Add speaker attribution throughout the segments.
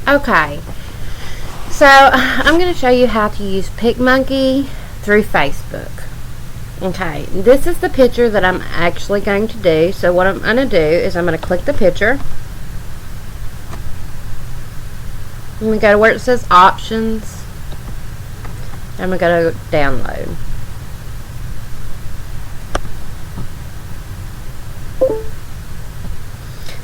Speaker 1: Okay, so I'm going to show you how to use Picmonkey through Facebook. Okay, this is the picture that I'm actually going to do. So what I'm going to do is I'm going to click the picture. I'm going to go to where it says options. I'm going to go to download.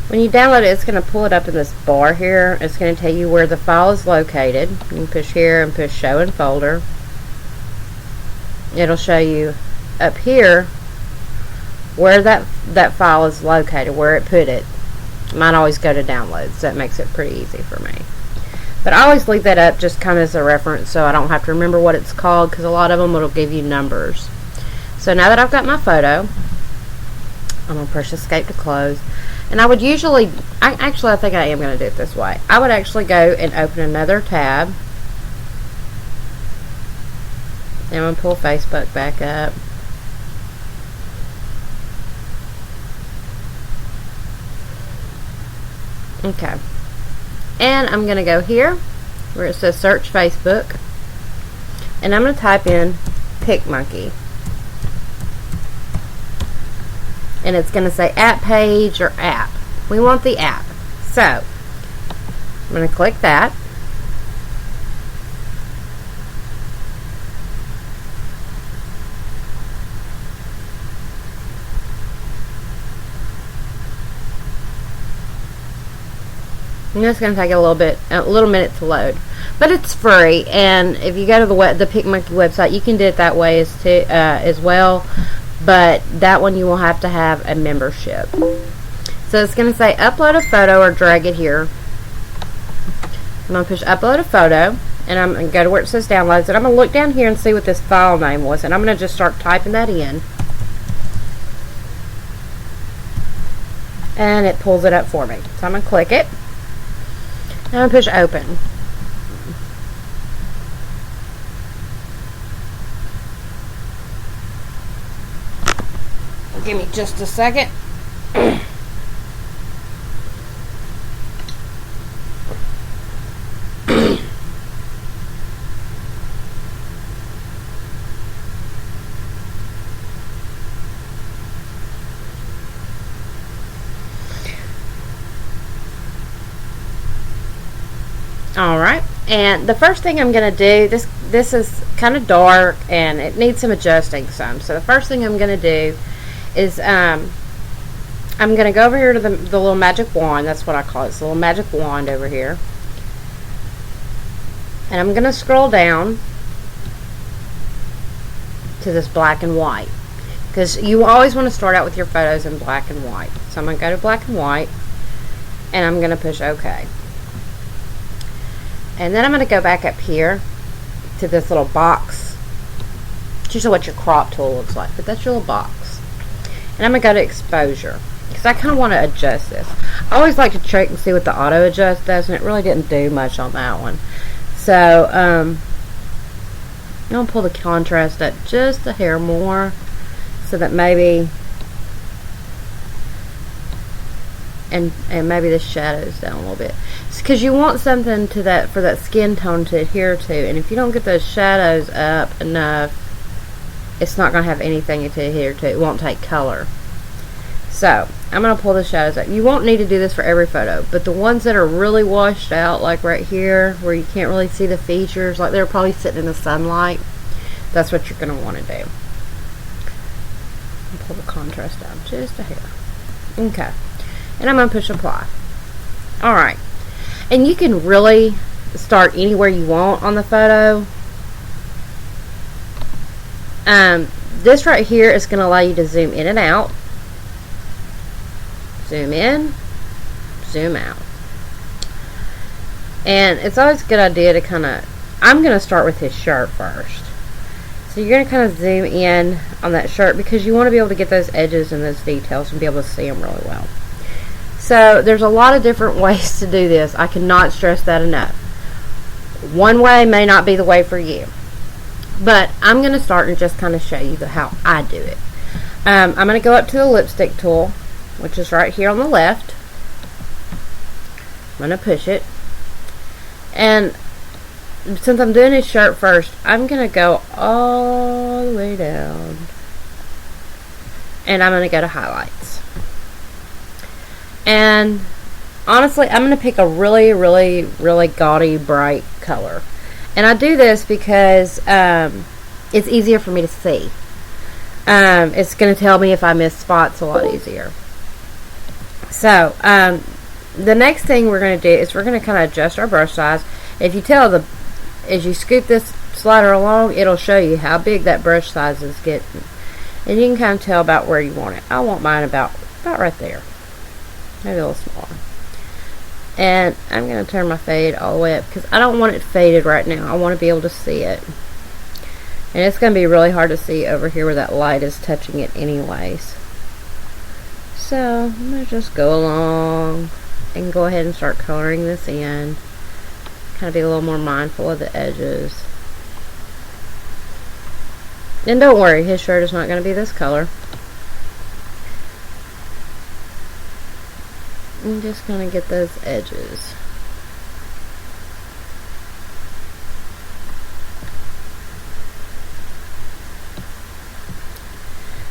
Speaker 1: When you download it, it's going to pull it up in this bar here. It's going to tell you where the file is located. You can push here and push show in folder. It'll show you up here where that file is located, where it put it. Mine always go to downloads, so that makes it pretty easy for me. But I always leave that up just kind of as a reference so I don't have to remember what it's called, because a lot of them will give you numbers. So now that I've got my photo, I'm going to push escape to close. And I would usually, I think I am going to do it this way. I would actually go and open another tab. And I'm going to pull Facebook back up. Okay. And I'm going to go here where it says search Facebook. And I'm going to type in Picmonkey. And it's going to say app page or app. We want the app. So, I'm going to click that. And it's going to take a little minute to load. But it's free, and if you go to the Picmonkey website, you can do it that way as well. But that one you will have to have a membership. So it's going to say upload a photo or drag it here. I'm going to push upload a photo, and I'm going to go to where it says downloads, and I'm going to look down here and see what this file name was, and I'm going to just start typing that in. And it pulls it up for me. So I'm going to click it. And I'm going to push open. Give me just a second. Alright, and the first thing I'm going to do, this is kind of dark and it needs some adjusting some. So the first thing I'm going to do is I'm going to go over here to the little magic wand. That's what I call it. It's a little magic wand over here. And I'm going to scroll down to this black and white, because you always want to start out with your photos in black and white. So I'm going to go to black and white, and I'm going to push OK. And then I'm going to go back up here to this little box. It's usually what your crop tool looks like, but that's your little box. And I'm going to go to exposure, because I kind of want to adjust this. I always like to check and see what the auto adjust does, and it really didn't do much on that one. So I'm going to pull the contrast up just a hair more, so that maybe and maybe the shadows down a little bit. It's because you want something for that skin tone to adhere to, and if you don't get those shadows up enough, it's not going to have anything to adhere to. It won't take color. So I'm going to pull the shadows up. You won't need to do this for every photo, but the ones that are really washed out, like right here where you can't really see the features, like they're probably sitting in the sunlight, that's what you're going to want to do. Pull the contrast down just a hair. Okay, and I'm going to push apply. Alright, and you can really start anywhere you want on the photo. This right here is going to allow you to zoom in and out, zoom in, zoom out. And it's always a good idea to kind of, I'm going to start with his shirt first. So you're going to kind of zoom in on that shirt, because you want to be able to get those edges and those details and be able to see them really well. So there's a lot of different ways to do this. I cannot stress that enough. One way may not be the way for you, but I'm going to start and just kind of show you how I do it. I'm going to go up to the lipstick tool, which is right here on the left. I'm going to push it. And since I'm doing his shirt first, I'm going to go all the way down. And I'm going to go to highlights. And honestly, I'm going to pick a really, really, really gaudy, bright color. And I do this because it's easier for me to see. It's going to tell me if I miss spots a lot easier. So, the next thing we're going to do is we're going to kind of adjust our brush size. If you tell as you scoop this slider along, it'll show you how big that brush size is getting. And you can kind of tell about where you want it. I want mine about right there. Maybe a little smaller. And I'm going to turn my fade all the way up because I don't want it faded right now. I want to be able to see it. And it's going to be really hard to see over here where that light is touching it anyways. So I'm going to just go along and go ahead and start coloring this in. Kind of be a little more mindful of the edges. And don't worry, his shirt is not going to be this color. I'm just going to get those edges.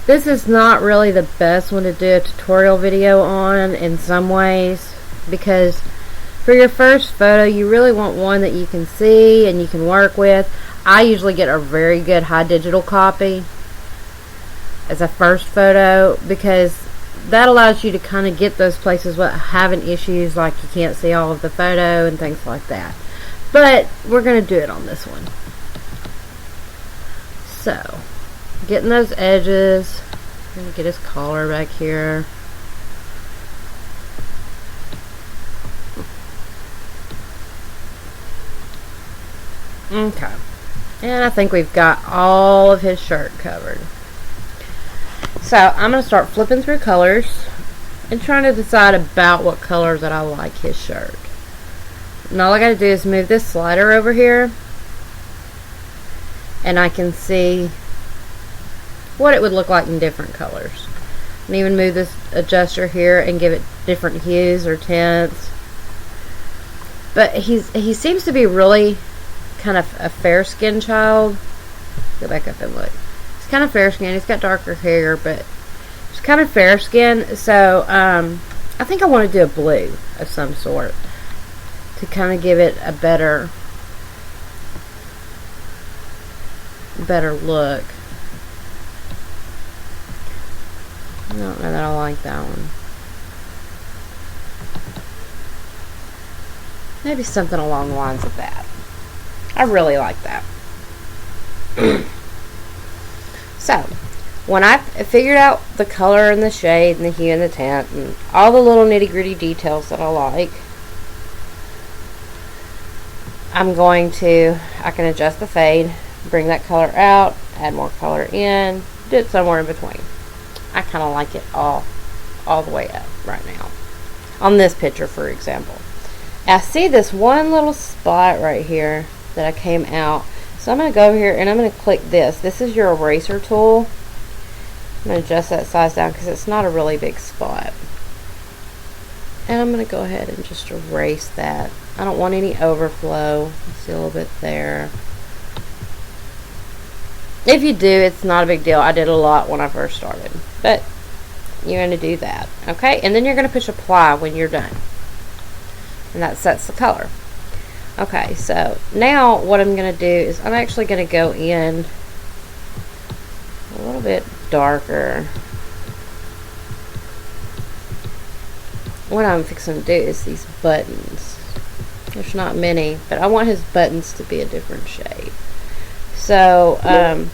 Speaker 1: This is not really the best one to do a tutorial video on in some ways, because for your first photo you really want one that you can see and you can work with. I usually get a very good high digital copy as a first photo because that allows you to kind of get those places without having issues like you can't see all of the photo and things like that. But we're going to do it on this one. So, getting those edges. I'm going to get his collar back here. Okay. And I think we've got all of his shirt covered. So I'm going to start flipping through colors and trying to decide about what colors that I like his shirt. And all I got to do is move this slider over here and I can see what it would look like in different colors. And even move this adjuster here and give it different hues or tints. But he seems to be really kind of a fair-skinned child. Go back up and look. He's kind of fair-skinned. He's got darker hair, but he's kind of fair-skinned. So I think I want to do a blue of some sort to kind of give it a better look. I don't know that I like that one. Maybe something along the lines of that. I really like that. So, when I figured out the color and the shade and the hue and the tint and all the little nitty gritty details that I like, I can adjust the fade, bring that color out, add more color in, do it somewhere in between. I kind of like it all the way up right now. On this picture, for example. I see this one little spot right here that I came out. So I'm going to go over here and I'm going to click this. This is your eraser tool. I'm going to adjust that size down because it's not a really big spot. And I'm going to go ahead and just erase that. I don't want any overflow. See a little bit there. If you do, it's not a big deal. I did a lot when I first started. But you're going to do that. Okay? And then you're going to push apply when you're done. And that sets the color. Okay, so now what I'm going to do is I'm actually going to go in a little bit darker. What I'm fixing to do is these buttons. There's not many, but I want his buttons to be a different shade. So, I'm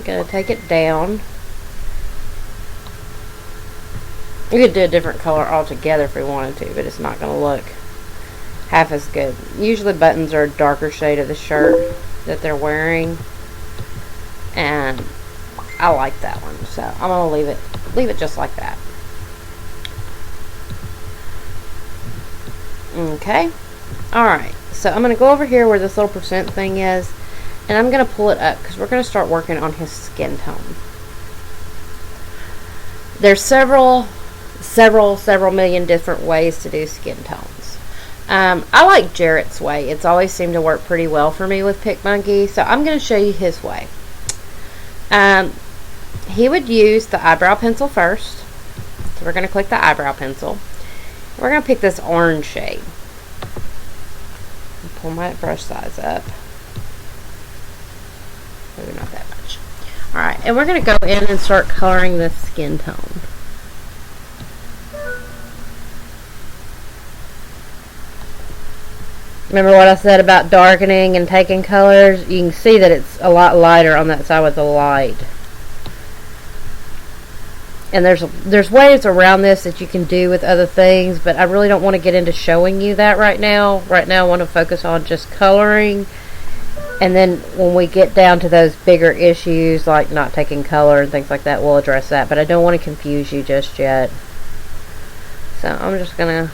Speaker 1: going to take it down. You could do a different color altogether if we wanted to, but it's not going to look half as good. Usually buttons are a darker shade of the shirt that they're wearing, and I like that one, so I'm going to leave it just like that. Okay, alright, so I'm going to go over here where this little percent thing is, and I'm going to pull it up because we're going to start working on his skin tone. There's several million different ways to do skin tones. I like Jarrett's way. It's always seemed to work pretty well for me with Picmonkey, so I'm going to show you his way. He would use the eyebrow pencil first. So we're going to click the eyebrow pencil. We're going to pick this orange shade. Pull my brush size up. Maybe not that much. Alright, and we're going to go in and start coloring this skin tone. Remember what I said about darkening and taking colors? You can see that it's a lot lighter on that side with the light. And there's ways around this that you can do with other things, but I really don't want to get into showing you that right now. Right now I want to focus on just coloring. And then when we get down to those bigger issues like not taking color and things like that, we'll address that. But I don't want to confuse you just yet. So I'm just going to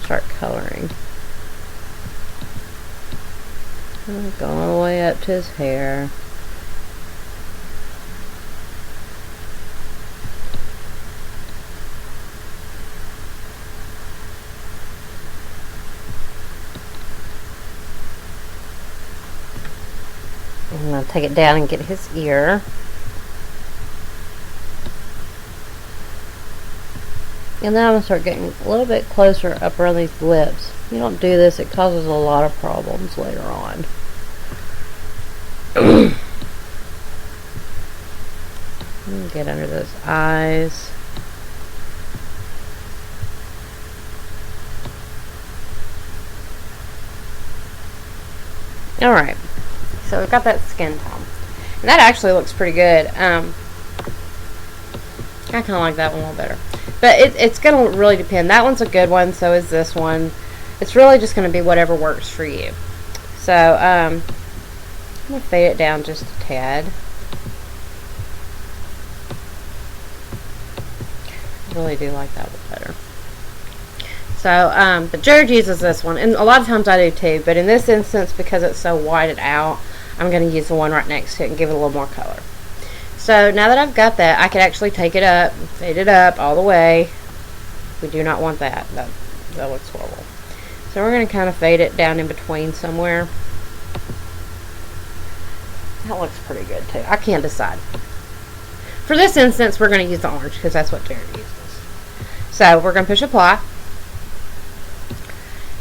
Speaker 1: start coloring. Going all the way up to his hair. I'm going to take it down and get his ear. And then I'm going to start getting a little bit closer up around these lips. If you don't do this, it causes a lot of problems later on. Get under those eyes. Alright, so we've got that skin tone. And that actually looks pretty good. I kind of like that one a little better. But it's going to really depend. That one's a good one, so is this one. It's really just going to be whatever works for you. So, I'm going to fade it down just a tad. I really do like that one better. So, but Jared uses this one, and a lot of times I do too, but in this instance, because it's so whited out, I'm going to use the one right next to it and give it a little more color. So now that I've got that, I can actually take it up, fade it up all the way. We do not want that. That looks horrible. So we're going to kind of fade it down in between somewhere. That looks pretty good too. I can't decide. For this instance, we're going to use the orange because that's what Jared uses. So we're going to push apply.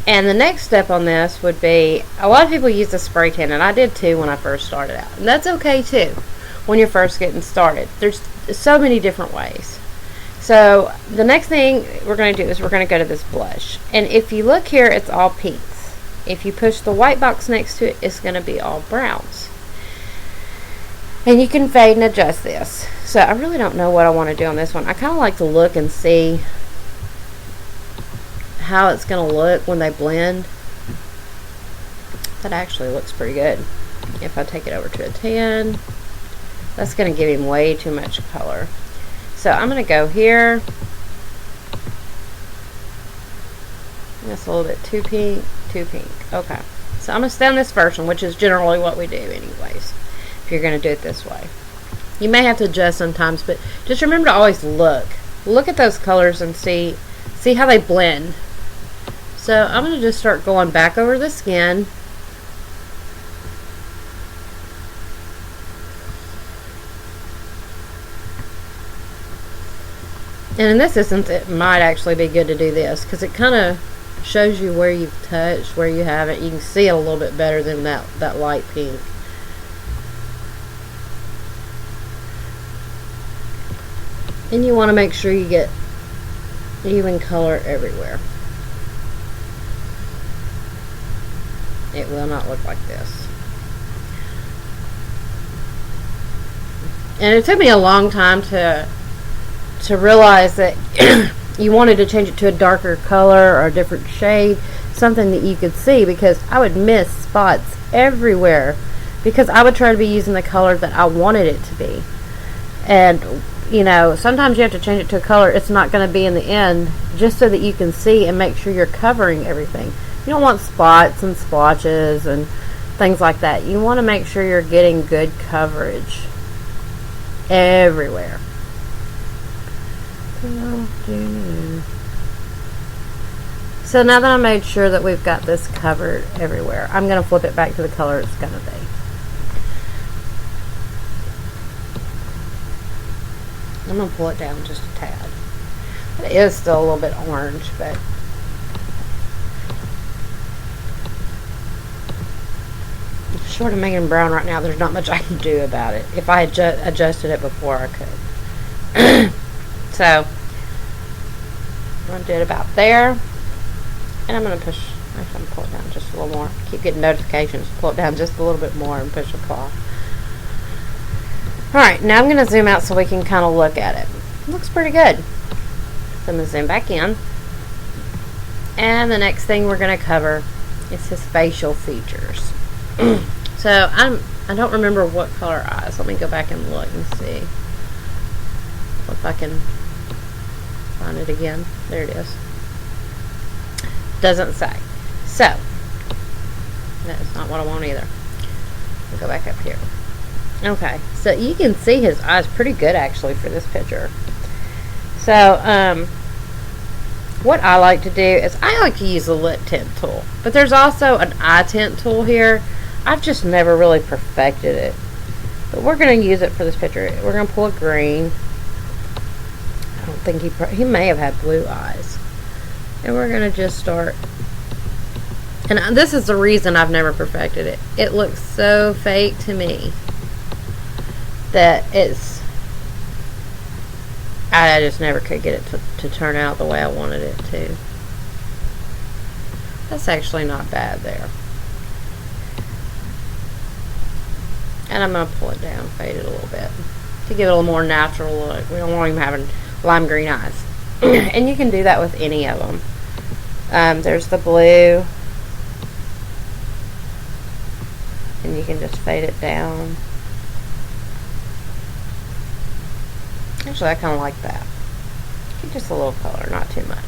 Speaker 1: And the next step on this would be, a lot of people use the spray tan, and I did too when I first started out. And that's okay too when you're first getting started. There's so many different ways. So the next thing we're going to do is we're going to go to this blush. And if you look here, it's all pinks. If you push the white box next to it, it's going to be all browns. And you can fade and adjust this. So I really don't know what I want to do on this one. I kind of like to look and see how it's going to look when they blend. That actually looks pretty good. If I take it over to a 10, that's going to give him way too much color. So I'm going to go here. That's a little bit too pink, too pink. Okay. So I'm going to stay on this first one, which is generally what we do anyways, if you're going to do it this way. You may have to adjust sometimes, but just remember to always look. Look at those colors and see how they blend. So I'm going to just start going back over the skin. And in this instance, it might actually be good to do this because it kind of shows you where you've touched, where you haven't. You can see it a little bit better than that light pink. And you want to make sure you get even color everywhere. It will not look like this. And it took me a long time to realize that you wanted to change it to a darker color or a different shade, something that you could see, because I would miss spots everywhere because I would try to be using the color that I wanted it to be. And you know, sometimes you have to change it to a color it's not going to be in the end, just so that you can see and make sure you're covering everything. You don't want spots and splotches and things like that. You want to make sure you're getting good coverage everywhere. So now that I made sure that we've got this covered everywhere, I'm going to flip it back to the color it's going to be. I'm going to pull it down just a tad. It is still a little bit orange, but short of making brown right now, there's not much I can do about it. If I had adjusted it before, I could. So I'm going to do it about there. And I'm going to push, actually I'm going to pull it down just a little more. Keep getting notifications. Pull it down just a little bit more and push apply. Alright, now I'm going to zoom out so we can kind of look at it. It looks pretty good. So I'm going to zoom back in. And the next thing we're going to cover is his facial features. So I don't remember what color eyes. Let me go back and look and see if I can find it again. There it is. Doesn't say. So that's not what I want either. We'll go back up here. Okay, so you can see his eyes pretty good actually for this picture. So what I like to do is I like to use the lip tint tool, but there's also an eye tint tool here. I've just never really perfected it, but we're going to use it for this picture. We're going to pull a green. I don't think he may have had blue eyes, and we're going to just start. And this is the reason I've never perfected it. It looks so fake to me that I just never could get it to turn out the way I wanted it to. That's actually not bad there. And I'm going to pull it down, fade it a little bit to give it a little more natural look. We don't want him having lime green eyes. And you can do that with any of them. There's the blue. And you can just fade it down. Actually, I kind of like that. Just a little color, not too much.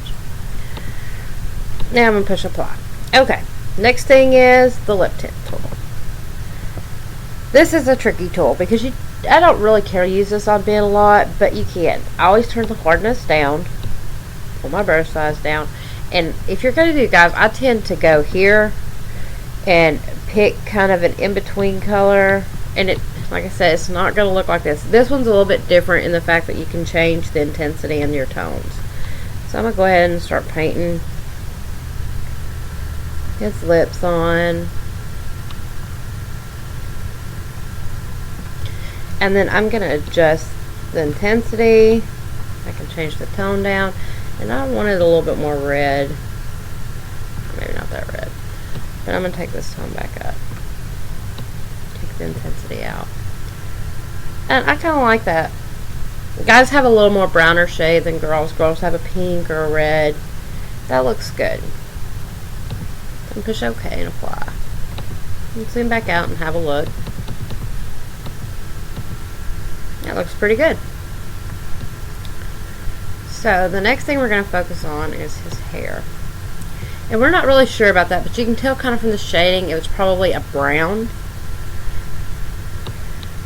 Speaker 1: Now I'm going to push apply. Okay, next thing is the lip tint tool. This is a tricky tool because I don't really care to use this on Ben a lot, but you can. I always turn the hardness down, pull my brush size down, and if you're going to do, guys, I tend to go here and pick kind of an in-between color, and it, like I said, it's not going to look like this. This one's a little bit different in the fact that you can change the intensity in your tones. So I'm going to go ahead and start painting his lips on. And then I'm going to adjust the intensity. I can change the tone down. And I want it a little bit more red. Maybe not that red. But I'm going to take this tone back up. Take the intensity out. And I kind of like that. Guys have a little more browner shade than girls. Girls have a pink or a red. That looks good. And push OK and apply. And zoom back out and have a look. That looks pretty good. So the next thing we're going to focus on is his hair. And we're not really sure about that, but you can tell kind of from the shading it was probably a brown.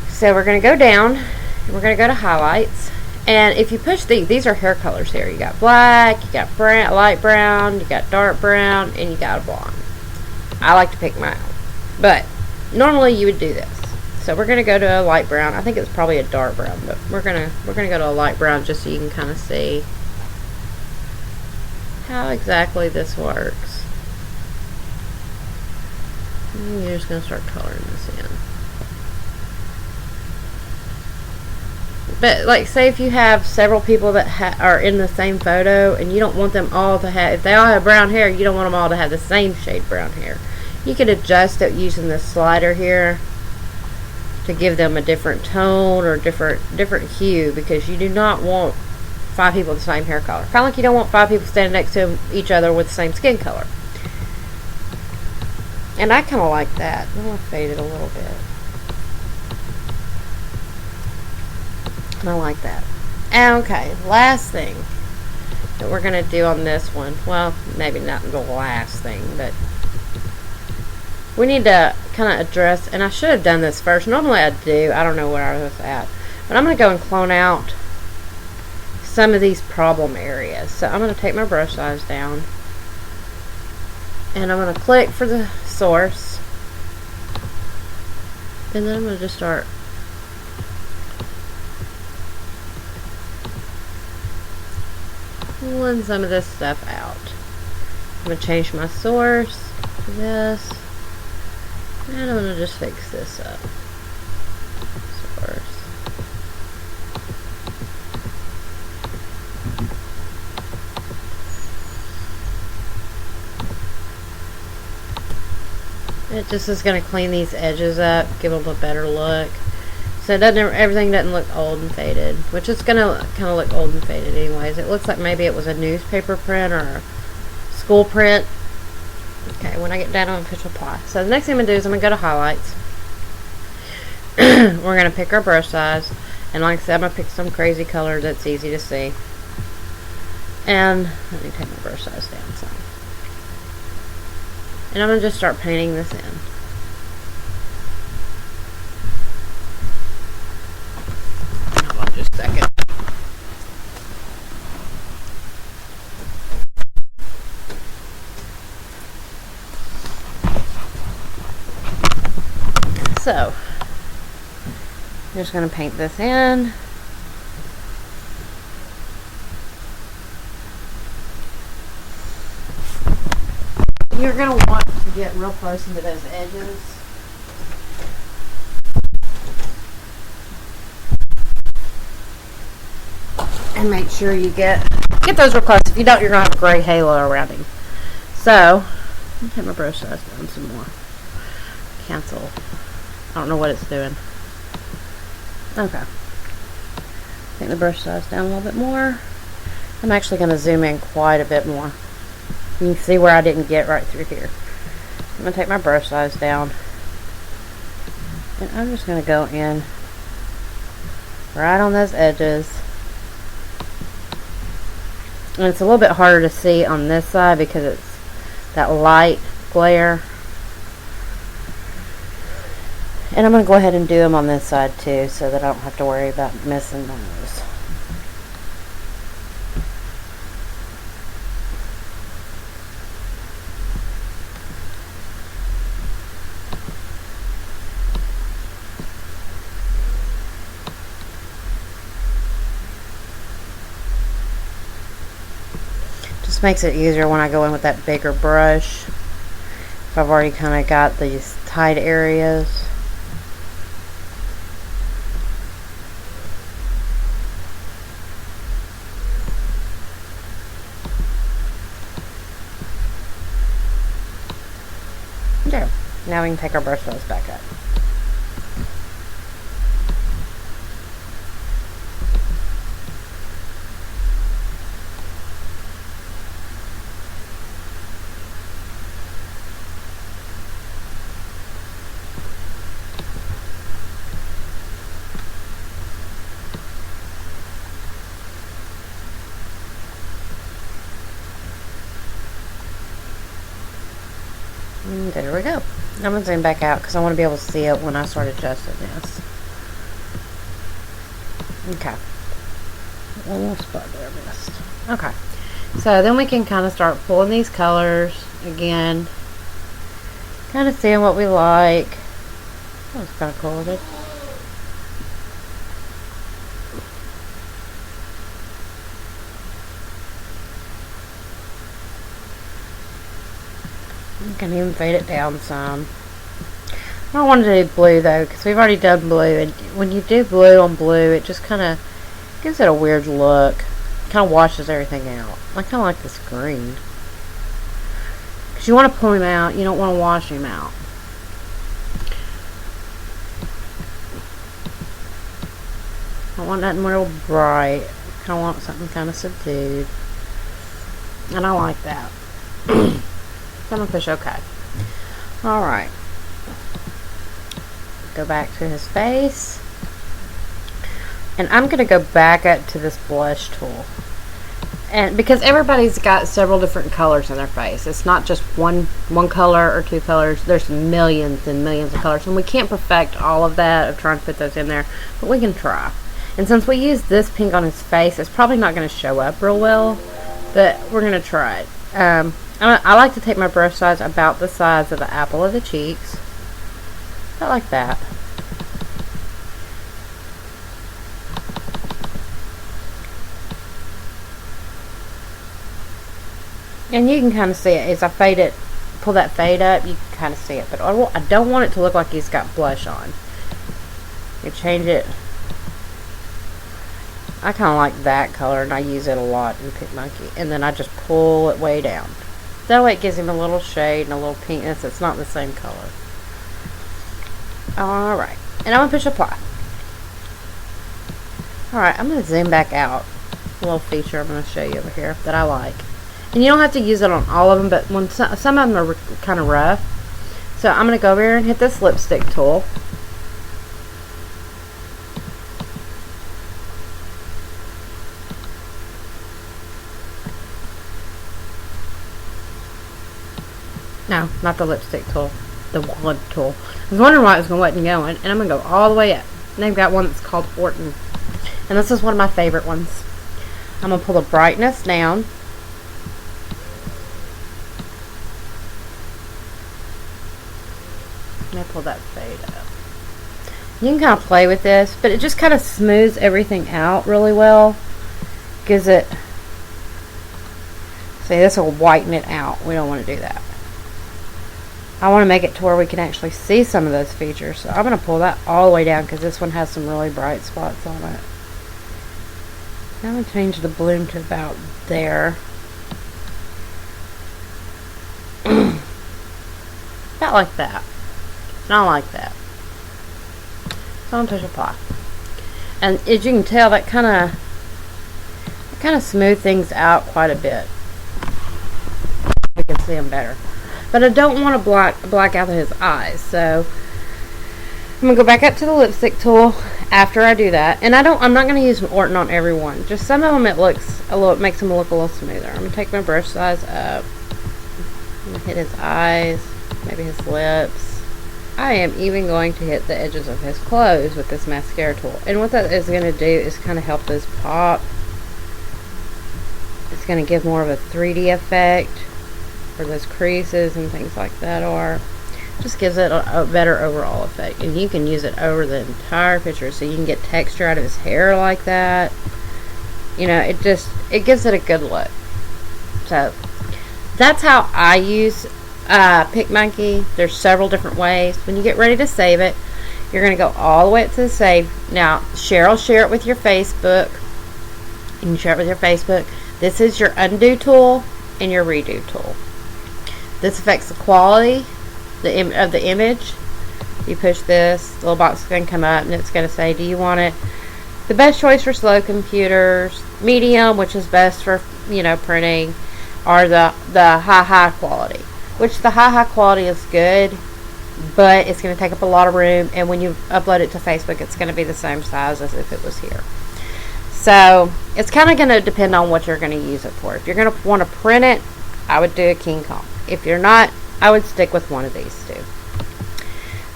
Speaker 1: So we're going to go down and we're going to go to highlights. And if you push these are hair colors here. You got black, you got brown, light brown, you got dark brown, and you got a blonde. I like to pick my own. But normally you would do this. So we're going to go to a light brown. I think it's probably a dark brown, but we're going to go to a light brown just so you can kind of see how exactly this works. And you're just going to start coloring this in. But like, say if you have several people that are in the same photo and you don't want them all to have, if they all have brown hair, you don't want them all to have the same shade brown hair. You can adjust it using this slider here to give them a different tone or different hue, because you do not want 5 people with the same hair color. Kind of like you don't want 5 people standing next to each other with the same skin color. And I kind of like that. I'm going to fade it a little bit. And I like that. Okay, last thing that we're going to do on this one. Well, maybe not the last thing, but we need to kind of address, and I should have done this first. Normally I do. I don't know where I was at. But I'm going to go and clone out some of these problem areas. So I'm going to take my brush size down. And I'm going to click for the source. And then I'm going to just start pulling some of this stuff out. I'm going to change my source to this. And I'm going to just fix this up. Source. It just is going to clean these edges up, give them a better look. So it doesn't, everything doesn't look old and faded, which is going to kind of look old and faded anyways. It looks like maybe it was a newspaper print or a school print. Okay, when I get down on official apply. So the next thing I'm going to do is I'm going to go to highlights. We're going to pick our brush size. And like I said, I'm going to pick some crazy color that's easy to see. And let me take my brush size down some. And I'm going to just start painting this in. Hold on just a second. So, I'm just going to paint this in. You're going to want to get real close into those edges. And make sure you get those real close. If you don't, you're going to have a gray halo around him. So, let me take my brush size down some more. Cancel. I don't know what it's doing. Okay. Take the brush size down a little bit more. I'm actually going to zoom in quite a bit more. You can see where I didn't get right through here. I'm going to take my brush size down. And I'm just going to go in right on those edges. And it's a little bit harder to see on this side because it's that light glare. And I'm going to go ahead and do them on this side too so that I don't have to worry about missing those. Just makes it easier when I go in with that bigger brush. If I've already kind of got these tight areas. There. Now we can take our brush strokes back up. And there we go. I'm going to zoom back out because I want to be able to see it when I start adjusting this. Okay. One more spot there I missed. Okay. So then we can kind of start pulling these colors again. Kind of seeing what we like. That was kind of cool, isn't it? You can even fade it down some. I don't want to do blue though, because we've already done blue, and when you do blue on blue, it just kind of gives it a weird look. Kind of washes everything out. I kind of like this green. Because you want to pull him out, you don't want to wash him out. I don't want nothing real bright. I kind of want something kind of subdued. And I like that. I'm going to push OK. Alright. Go back to his face. And I'm going to go back up to this blush tool. And because everybody's got several different colors in their face. It's not just one color or two colors. There's millions and millions of colors. And we can't perfect all of that of trying to put those in there. But we can try. And since we use this pink on his face, it's probably not going to show up real well. But we're going to try it. I like to take my brush size about the size of the apple of the cheeks. About like that. And you can kind of see it as I fade it, pull that fade up, you can kind of see it. But I don't want it to look like he's got blush on. You change it. I kind of like that color, and I use it a lot in Picmonkey. And then I just pull it way down. That way it gives him a little shade and a little pinkness. It's not the same color. Alright. And I'm going to push apply. Alright, I'm going to zoom back out. A little feature I'm going to show you over here that I like. And you don't have to use it on all of them, but when some of them are kind of rough. So I'm going to go over here and hit this lipstick tool. No, not the lipstick tool. The wand tool. I was wondering why it wasn't going. And I'm going to go all the way up. And they've got one that's called Orton. And this is one of my favorite ones. I'm going to pull the brightness down. And I pull that fade up. You can kind of play with this, but it just kind of smooths everything out really well. Gives it... See, this will whiten it out. We don't want to do that. I want to make it to where we can actually see some of those features. So I'm going to pull that all the way down because this one has some really bright spots on it. Now I'm going to change the bloom to about there. About like that. Not like that. So I'm going to push apply. And as you can tell, that kind of smooth things out quite a bit. We can see them better. But I don't want to black out his eyes, so I'm gonna go back up to the lipstick tool after I do that. And I'm not gonna use Orton on every one. Just some of them it makes them look a little smoother. I'm gonna take my brush size up. I'm gonna hit his eyes, maybe his lips. I am even going to hit the edges of his clothes with this mascara tool. And what that is gonna do is kind of help this pop. It's gonna give more of a 3D effect. Where those creases and things like that are. Just gives it a better overall effect. And you can use it over the entire picture so you can get texture out of his hair like that. You know, it gives it a good look. So that's how I use Picmonkey. There's several different ways. When you get ready to save it, you're going to go all the way up to the save. Now, share it with your Facebook. You can share it with your Facebook. This is your undo tool and your redo tool. This affects the quality of the image. You push this, the little box is going to come up and it's going to say, do you want it the best choice for slow computers, medium, which is best for, printing, or the high quality. Which the high quality is good, but it's going to take up a lot of room, and when you upload it to Facebook, it's going to be the same size as if it was here. So it's kind of going to depend on what you're going to use it for. If you're going to want to print it, I would do a King Kong. If you're not, I would stick with one of these two.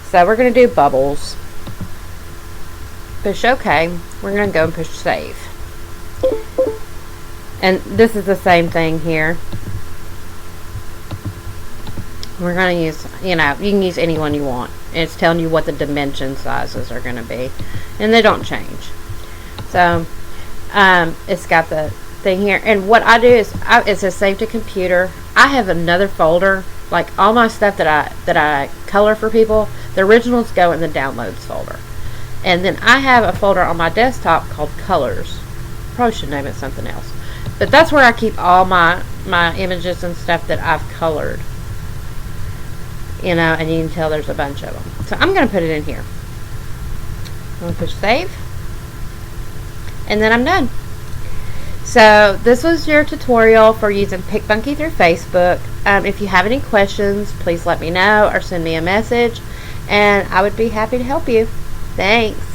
Speaker 1: So we're going to do bubbles. Push OK. We're going to go and push save. And this is the same thing here. We're going to use, you can use any one you want. And it's telling you what the dimension sizes are going to be. And they don't change. So it's got the thing here. And what I do is, it says save to computer. I have another folder, like all my stuff that I color for people, the originals go in the downloads folder. And then I have a folder on my desktop called colors. Probably should name it something else. But that's where I keep all my images and stuff that I've colored. And you can tell there's a bunch of them. So I'm going to put it in here. I'm going to push save. And then I'm done. So this was your tutorial for using Picmonkey through Facebook. If you have any questions, please let me know or send me a message, and I would be happy to help you. Thanks.